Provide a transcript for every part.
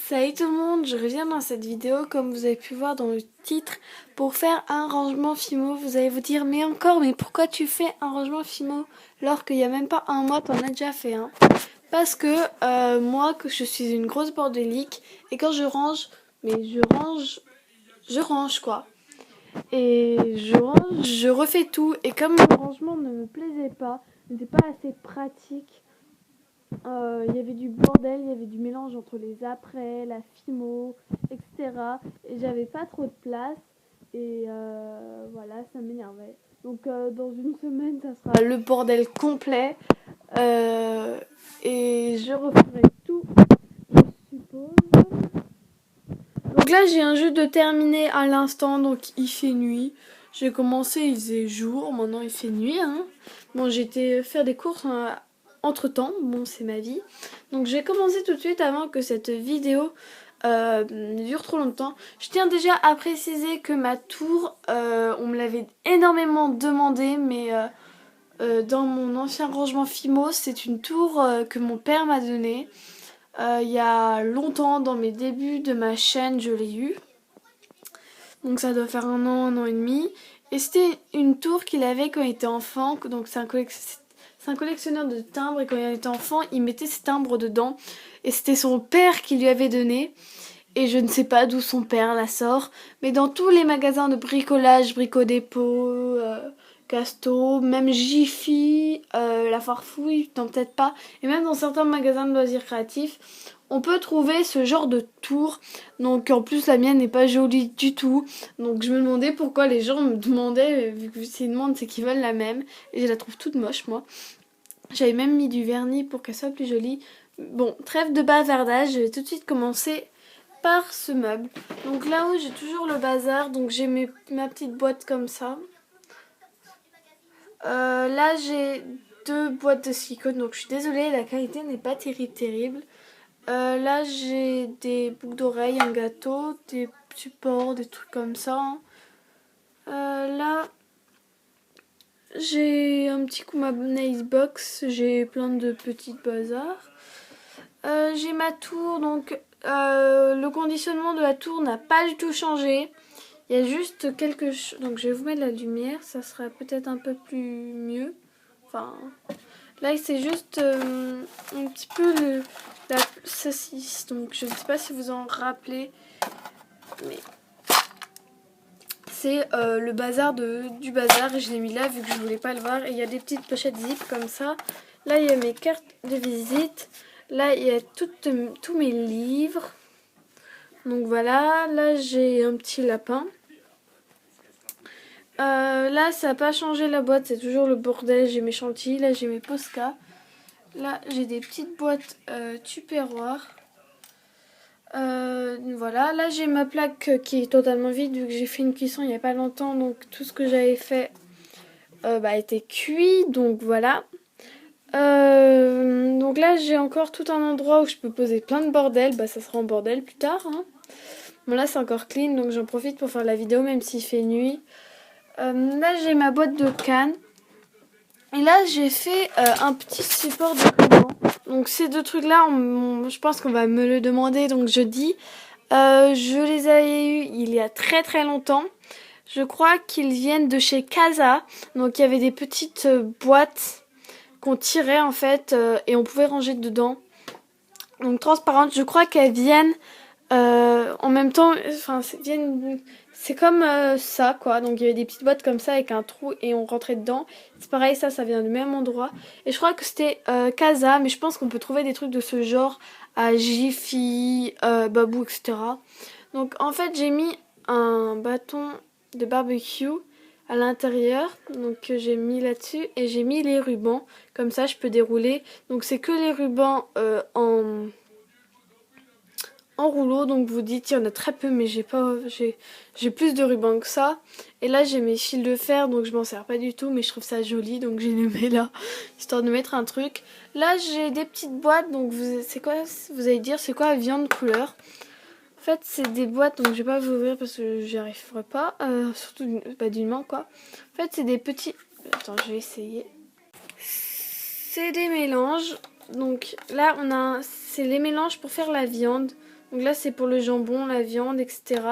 Salut tout le monde, je reviens dans cette vidéo comme vous avez pu voir dans le titre pour faire un rangement Fimo. Vous allez vous dire mais pourquoi tu fais un rangement Fimo alors qu'il n'y a même pas un mois t'en as déjà fait un? Parce que moi que je suis une grosse bordélique et quand je range, je range quoi. Et je range, je refais tout et comme le rangement ne me plaisait pas, n'était pas assez pratique. Il y avait du bordel, il y avait du mélange entre les après, la fimo, etc. Et j'avais pas trop de place. Et voilà, ça m'énervait. Donc dans une semaine, ça sera le bordel complet. Et je referai tout, je suppose. Donc là, j'ai un jeu de terminer à l'instant, donc il fait nuit. J'ai commencé, il faisait jour, maintenant il fait nuit. Hein. Bon, j'ai été faire des courses entre temps, bon, c'est ma vie. Donc j'ai commencé tout de suite avant que cette vidéo dure trop longtemps. Je tiens déjà à préciser que ma tour, on me l'avait énormément demandé, mais dans mon ancien rangement Fimo, c'est une tour que mon père m'a donnée. Il y a longtemps, dans mes débuts de ma chaîne, je l'ai eu. Donc ça doit faire un an et demi. Et c'était une tour qu'il avait quand il était enfant. Donc c'est un collectionneur de timbres. Et quand il était enfant, il mettait ses timbres dedans. Et c'était son père qui lui avait donné. Et je ne sais pas d'où son père la sort. Mais dans tous les magasins de bricolage, Brico Dépôt, Casto, même Jiffy, La Farfouille, non peut-être pas. Et même dans certains magasins de loisirs créatifs, on peut trouver ce genre de tour. Donc en plus la mienne n'est pas jolie du tout. Donc je me demandais pourquoi les gens me demandaient, vu que c'est une demande, c'est qu'ils veulent la même. Et je la trouve toute moche moi. J'avais même mis du vernis pour qu'elle soit plus jolie. Bon, trêve de bavardage, je vais tout de suite commencer par ce meuble. Donc là-haut j'ai toujours le bazar, donc j'ai ma petite boîte comme ça. Là j'ai deux boîtes de silicone, donc je suis désolée, la qualité n'est pas terrible. Là j'ai des boucles d'oreilles, un gâteau, des supports, des trucs comme ça. Là j'ai un petit coup ma nail box, j'ai plein de petites bazars. J'ai ma tour, donc le conditionnement de la tour n'a pas du tout changé. Il y a juste quelque chose. Donc je vais vous mettre la lumière, ça sera peut-être un peu plus mieux. Enfin, là c'est juste un petit peu la saucisse. Donc je ne sais pas si vous en rappelez, mais c'est le bazar du bazar. Je l'ai mis là vu que je voulais pas le voir. Et il y a des petites pochettes zip comme ça. Là il y a mes cartes de visite. Là il y a tous mes livres. Donc voilà, là j'ai un petit lapin. Là ça n'a pas changé la boîte, c'est toujours le bordel. J'ai mes chantilly, là j'ai mes Posca. Là j'ai des petites boîtes tupperware. Voilà, là j'ai ma plaque qui est totalement vide vu que j'ai fait une cuisson il n'y a pas longtemps. Donc tout ce que j'avais fait a été cuit, donc voilà. Donc là j'ai encore tout un endroit où je peux poser plein de bordel. Ça sera en bordel plus tard. Hein. Bon là c'est encore clean, donc j'en profite pour faire la vidéo même s'il fait nuit. Là j'ai ma boîte de canne. Et là j'ai fait un petit support de ruban. Donc ces deux trucs là, je pense qu'on va me le demander, donc je dis. Je les avais eus il y a très longtemps. Je crois qu'ils viennent de chez Casa. Donc il y avait des petites boîtes qu'on tirait en fait et on pouvait ranger dedans. Donc transparentes, je crois qu'elles viennent en même temps, c'est comme ça quoi. Donc il y avait des petites boîtes comme ça avec un trou et on rentrait dedans. C'est pareil, ça vient du même endroit. Et je crois que c'était Casa, mais je pense qu'on peut trouver des trucs de ce genre à Jiffy, Babou, etc. Donc en fait j'ai mis un bâton de barbecue à l'intérieur, donc que j'ai mis là-dessus et j'ai mis les rubans. Comme ça je peux dérouler. Donc c'est que les rubans en rouleau, donc vous dites il y en a très peu, mais j'ai plus de rubans que ça. Et là j'ai mes fils de fer, donc je m'en sers pas du tout, mais je trouve ça joli, donc je les mets là histoire de mettre un truc. Là j'ai des petites boîtes, donc c'est quoi, vous allez dire c'est quoi viande couleur. En fait c'est des boîtes, donc je vais pas vous ouvrir parce que j'y arriverai pas, surtout pas d'une main quoi. En fait c'est des petits, attends je vais essayer. C'est des mélanges Donc là, c'est les mélanges pour faire la viande. Donc là, c'est pour le jambon, la viande, etc.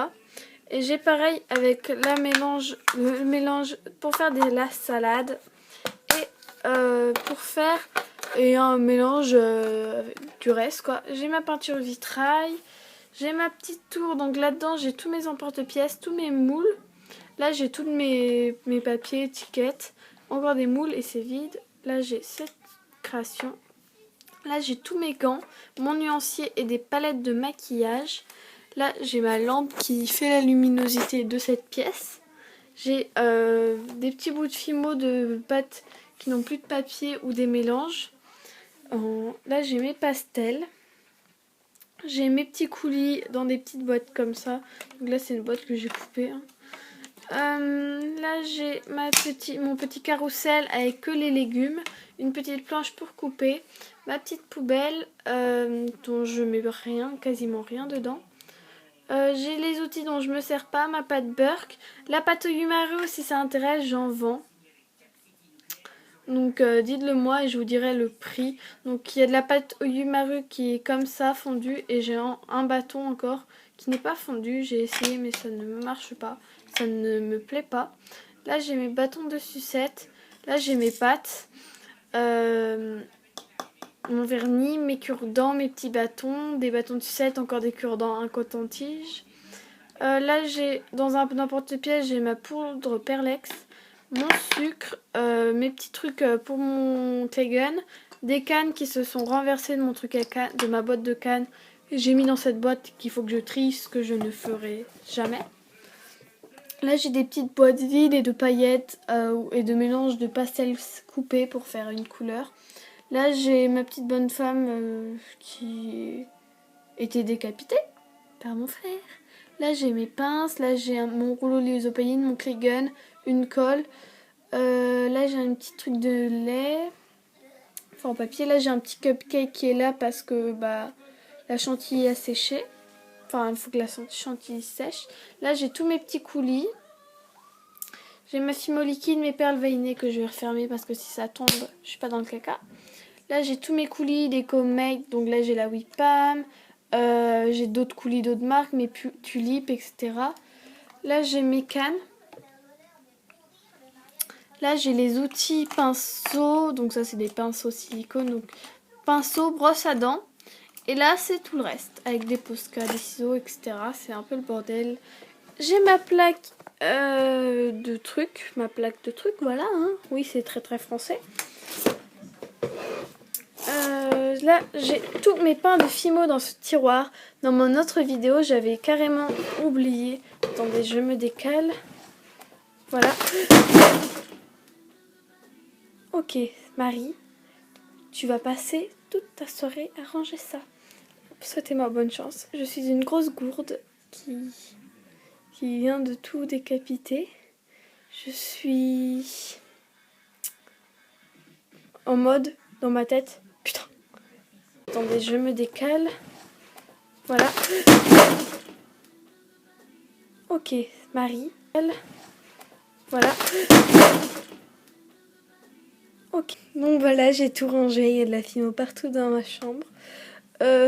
Et j'ai pareil avec le mélange pour faire la salade. Et pour faire un mélange du reste, quoi. J'ai ma peinture vitrail. J'ai ma petite tour. Donc là-dedans, j'ai tous mes emporte-pièces, tous mes moules. Là, j'ai tous mes papiers, étiquettes. Encore des moules et c'est vide. Là, j'ai cette création. Là, j'ai tous mes gants, mon nuancier et des palettes de maquillage. Là, j'ai ma lampe qui fait la luminosité de cette pièce. J'ai des petits bouts de fimo de pâte qui n'ont plus de papier ou des mélanges. Là, j'ai mes pastels. J'ai mes petits coulis dans des petites boîtes comme ça. Donc là, c'est une boîte que j'ai coupée. Là, j'ai mon petit carrousel avec que les légumes. Une petite planche pour couper. Ma petite poubelle dont je mets quasiment rien dedans. J'ai les outils dont je me sers pas, ma pâte Burke. La pâte au Yumaru, si ça intéresse, j'en vends. Donc dites-le moi et je vous dirai le prix. Donc il y a de la pâte au Yumaru qui est comme ça, fondue. Et j'ai un bâton encore qui n'est pas fondu. J'ai essayé mais ça ne marche pas. Ça ne me plaît pas. Là j'ai mes bâtons de sucette. Là j'ai mes pâtes. Mon vernis, mes cure-dents, mes petits bâtons, des bâtons de sucette, encore des cure-dents, un coton-tige. Là, dans un emporte-pièce, j'ai ma poudre Perlex, mon sucre, mes petits trucs pour mon clay gun, des cannes qui se sont renversées de mon truc de ma boîte de cannes. J'ai mis dans cette boîte qu'il faut que je trie, ce que je ne ferai jamais. Là, j'ai des petites boîtes vides et de paillettes et de mélange de pastels coupés pour faire une couleur. Là, j'ai ma petite bonne femme qui était décapitée par mon frère. Là, j'ai mes pinces. Là, j'ai mon rouleau lysopaïne, mon clay gun, une colle. Là, j'ai un petit truc de lait. Enfin, en papier. Là, j'ai un petit cupcake qui est là parce que la chantilly a séché. Enfin, il faut que la chantilly sèche. Là, j'ai tous mes petits coulis. J'ai ma fimo liquide, mes perles veinées que je vais refermer parce que si ça tombe, je suis pas dans le caca. Là, j'ai tous mes coulis, des Comate. Donc là, j'ai la Wipam. J'ai d'autres coulis d'autres marques, mes tulipes, etc. Là, j'ai mes cannes. Là, j'ai les outils pinceaux. Donc ça, c'est des pinceaux silicone. Donc pinceaux, brosse à dents. Et là, c'est tout le reste. Avec des Posca, des ciseaux, etc. C'est un peu le bordel. J'ai ma plaque de trucs. Ma plaque de trucs, voilà. Hein. Oui, c'est très très français. Là, j'ai tous mes pains de Fimo dans ce tiroir. Dans mon autre vidéo, j'avais carrément oublié. Attendez, je me décale. Voilà. Ok, Marie, tu vas passer toute ta soirée à ranger ça. Souhaitez-moi bonne chance. Je suis une grosse gourde qui vient de tout décapiter. Je suis en mode, dans ma tête, putain. Attendez, je me décale. Voilà. Ok, Marie. Voilà. Ok. Bon, voilà, j'ai tout rangé. Il y a de la fimo partout dans ma chambre.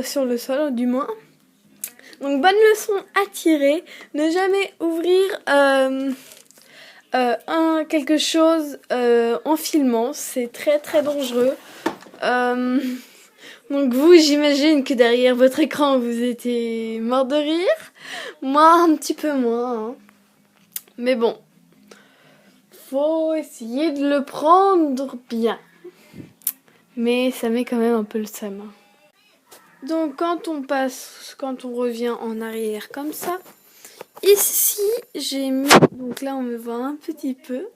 Sur le sol, du moins. Donc, bonne leçon à tirer. Ne jamais ouvrir quelque chose en filmant. C'est très, très dangereux. Donc vous, j'imagine que derrière votre écran, vous étiez mort de rire. Moi, un petit peu moins. Hein. Mais bon, faut essayer de le prendre bien. Mais ça met quand même un peu le seum. Hein. Donc quand on revient en arrière comme ça, ici, j'ai mis... Donc là, on me voit un petit peu.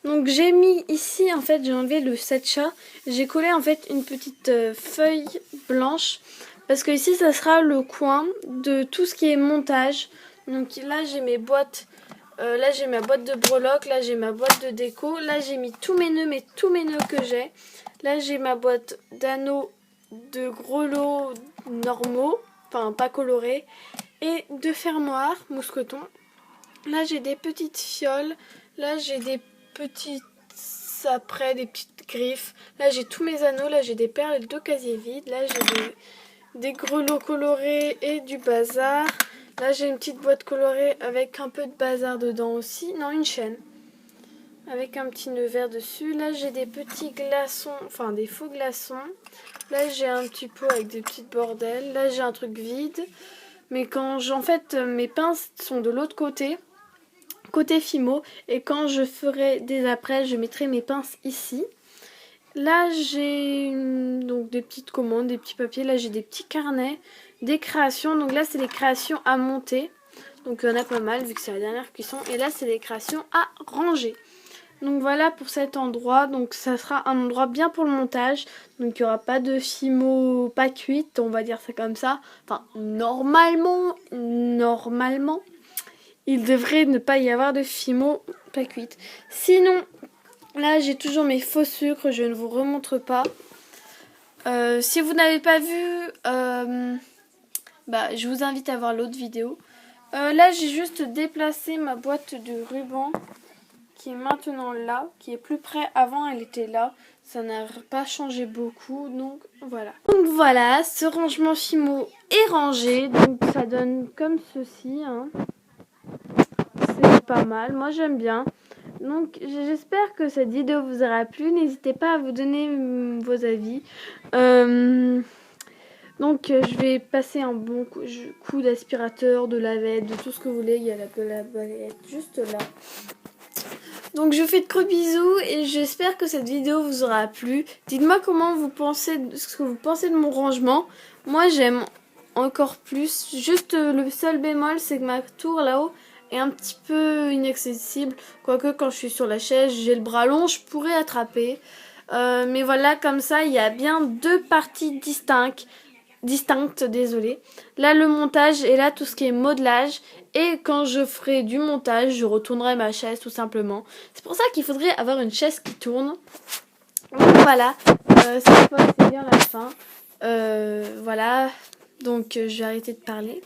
Donc j'ai mis ici, en fait, j'ai enlevé le setcha. J'ai collé en fait une petite feuille blanche. Parce que ici, ça sera le coin de tout ce qui est montage. Donc là, j'ai mes boîtes. Là, j'ai ma boîte de breloques. Là, j'ai ma boîte de déco. Là, j'ai mis tous mes nœuds que j'ai. Là, j'ai ma boîte d'anneaux de grelots normaux. Enfin, pas colorés. Et de fermoirs mousqueton. Là, j'ai des petites fioles. Là, j'ai des petites petites griffes. Là j'ai tous mes anneaux, là j'ai des perles et 2 casiers vides. Là j'ai des grelots colorés et du bazar. Là j'ai une petite boîte colorée avec un peu de bazar dedans aussi. Non, une chaîne avec un petit nœud vert dessus. Là j'ai des petits glaçons, enfin des faux glaçons. Là j'ai un petit pot avec des petites bordelles. Là j'ai un truc vide. Mais en fait mes pinces sont de l'autre côté Fimo, et quand je ferai des après, je mettrai mes pinces ici. Là j'ai donc des petites commandes, des petits papiers. Là j'ai des petits carnets, des créations. Donc là c'est les créations à monter. Donc il y en a pas mal vu que c'est la dernière cuisson. Et là c'est les créations à ranger. Donc voilà pour cet endroit. Donc ça sera un endroit bien pour le montage. Donc il n'y aura pas de Fimo pas cuite, on va dire ça comme ça. Enfin normalement. Il devrait ne pas y avoir de Fimo pas cuite. Sinon, là j'ai toujours mes faux sucres, je ne vous remontre pas. Si vous n'avez pas vu, je vous invite à voir l'autre vidéo. Là j'ai juste déplacé ma boîte de ruban qui est maintenant là, qui est plus près. Avant elle était là, ça n'a pas changé beaucoup, donc voilà. Donc voilà, ce rangement Fimo est rangé, donc ça donne comme ceci, hein. C'est pas mal, moi j'aime bien. Donc j'espère que cette vidéo vous aura plu. N'hésitez pas à vous donner vos avis. Donc je vais passer un bon coup d'aspirateur, de lavette, de tout ce que vous voulez. Il y a la lavette juste là. Donc je vous fais de gros bisous et j'espère que cette vidéo vous aura plu. Dites-moi ce que vous pensez de mon rangement. Moi j'aime encore plus. Juste le seul bémol, c'est que ma tour là-haut est un petit peu inaccessible. Quoique quand je suis sur la chaise, j'ai le bras long, je pourrais attraper. Mais voilà, comme ça, il y a bien 2 parties distinctes, désolée. Là, le montage et là, tout ce qui est modelage. Et quand je ferai du montage, je retournerai ma chaise tout simplement. C'est pour ça qu'il faudrait avoir une chaise qui tourne. Donc voilà, c'est bien la fin. Voilà, donc je vais arrêter de parler.